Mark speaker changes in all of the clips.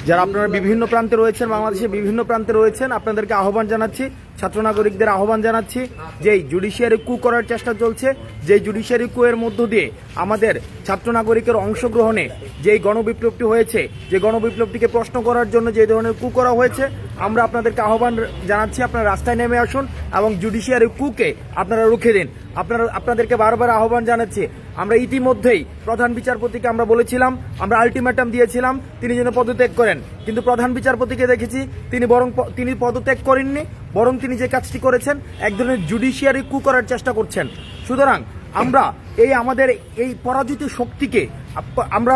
Speaker 1: যারা আপনারা বিভিন্ন প্রান্তে রয়েছেন, বাংলাদেশের বিভিন্ন প্রান্তে রয়েছেন, আপনাদেরকে আহ্বান জানাচ্ছি, ছাত্র নাগরিকদের আহ্বান জানাচ্ছি, যেই জুডিশিয়ারি কু করার চেষ্টা চলছে, যেই জুডিশিয়ারি কু এর মধ্য দিয়ে আমাদের ছাত্র নাগরিকের অংশগ্রহণে যেই গণবিপ্লবটি হয়েছে, যে গণবিপ্লবটিকে প্রশ্ন করার জন্য যে ধরনের কু করা হয়েছে, আমরা আপনাদেরকে আহ্বান জানাচ্ছি আপনারা রাস্তায় নেমে আসুন এবং জুডিশিয়ারি কুকে আপনারা রুখে দিন। আপনাদেরকে বারবার আহ্বান জানাচ্ছি। আমরা ইতিমধ্যেই প্রধান বিচারপতিকে আমরা বলেছিলাম, আমরা আলটিমেটাম দিয়েছিলাম তিনি যেন পদত্যাগ করেন, কিন্তু প্রধান বিচারপতিকে দেখেছি তিনি পদত্যাগ করেননি, বরং তিনি যে কাজটি করেছেন এক ধরনের জুডিশিয়ারি কু করার চেষ্টা করছেন। সুতরাং আমরা আমাদের এই পরাজিত শক্তিকে আমরা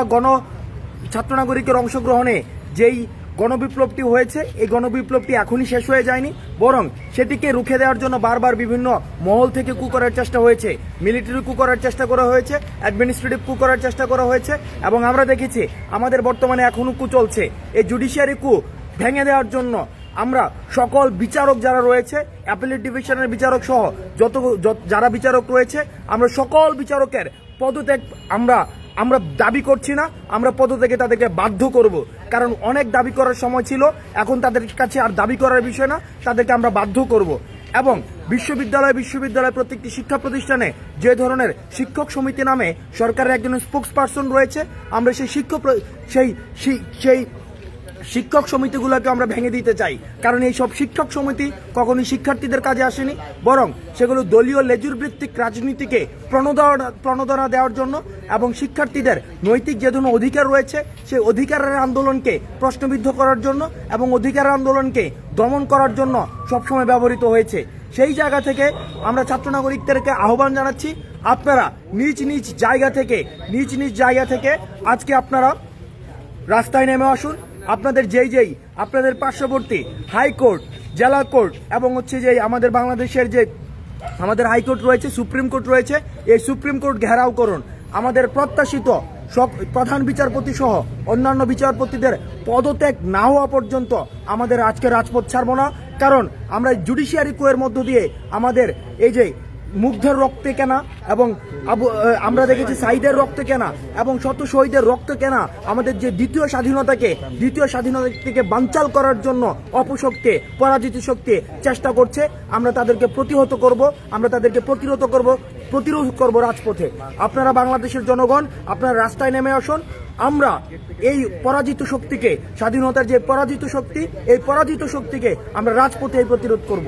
Speaker 1: ছাত্র নাগরিকের অংশগ্রহণে যেই গণবিপ্লবটি হয়েছে, এই গণবিপ্লবটি এখনই শেষ হয়ে যায়নি, বরং সেটিকে রুখে দেওয়ার জন্য বারবার বিভিন্ন মহল থেকে কু করার চেষ্টা হয়েছে, মিলিটারি কু করার চেষ্টা করা হয়েছে, অ্যাডমিনিস্ট্রেটিভ কু করার চেষ্টা করা হয়েছে, এবং আমরা দেখেছি আমাদের বর্তমানে এখনও কু চলছে। এই জুডিশিয়ারি কু ভেঙে দেওয়ার জন্য আমরা সকল বিচারক যারা রয়েছে, অ্যাপিলেট ডিভিশনের বিচারক সহ যারা বিচারক রয়েছে, আমরা সকল বিচারকের পদত্যাগ আমরা দাবি করছি না, আমরা পদত্যাগে তাদেরকে বাধ্য করব। কারণ অনেক দাবি করার সময় ছিল, এখন তাদের কাছে আর দাবি করার বিষয় না, তাদেরকে আমরা বাধ্য করব। এবং বিশ্ববিদ্যালয় প্রত্যেকটি শিক্ষা প্রতিষ্ঠানে যে ধরনের শিক্ষক সমিতি নামে সরকারের একজন স্পোক্স পার্সন রয়েছে, আমরা সেই শিক্ষক সমিতিগুলোকে আমরা ভেঙে দিতে চাই। কারণ এই সব শিক্ষক সমিতি কখনোই শিক্ষার্থীদের কাজে আসেনি, বরং সেগুলো দলীয় লেজুর ভিত্তিক রাজনীতিকে প্রণোদনা দেওয়ার জন্য এবং শিক্ষার্থীদের নৈতিক যে ধরনের অধিকার রয়েছে সেই অধিকারের আন্দোলনকে প্রশ্নবিদ্ধ করার জন্য এবং অধিকারের আন্দোলনকে দমন করার জন্য সবসময় ব্যবহৃত হয়েছে। সেই জায়গা থেকে আমরা ছাত্র নাগরিকদেরকে আহ্বান জানাচ্ছি, আপনারা নিজ নিজ জায়গা থেকে আজকে আপনারা রাস্তায় নেমে আসুন। আপনাদের আপনাদের পার্শ্ববর্তী হাইকোর্ট, জেলা কোর্ট এবং যে আমাদের বাংলাদেশের যে আমাদের হাইকোর্ট রয়েছে, সুপ্রিম কোর্ট রয়েছে, এই সুপ্রিম কোর্ট ঘেরাও করুন। আমাদের প্রত্যাশিত প্রধান বিচারপতি সহ অন্যান্য বিচারপতিদের পদত্যাগ না হওয়া পর্যন্ত আমাদের আজকে রাজপথ ছাড়ব না। কারণ আমরা জুডিশিয়ারি কুয়ের মধ্য দিয়ে আমাদের এই যে মুগ্ধের রক্তে কেনা এবং আমরা দেখেছি সাইদের রক্তে কেনা এবং শত শহীদের রক্ত কেনা আমাদের যে দ্বিতীয় স্বাধীনতাকে বানচাল করার জন্য অপশক্তি, পরাজিত শক্তি চেষ্টা করছে। আমরা তাদেরকে প্রতিরোধ করব রাজপথে। আপনারা বাংলাদেশের জনগণ, আপনারা রাস্তায় নেমে আসুন। আমরা এই পরাজিত শক্তিকে, স্বাধীনতার যে পরাজিত শক্তি, এই পরাজিত শক্তিকে আমরা রাজপথে প্রতিরোধ করব।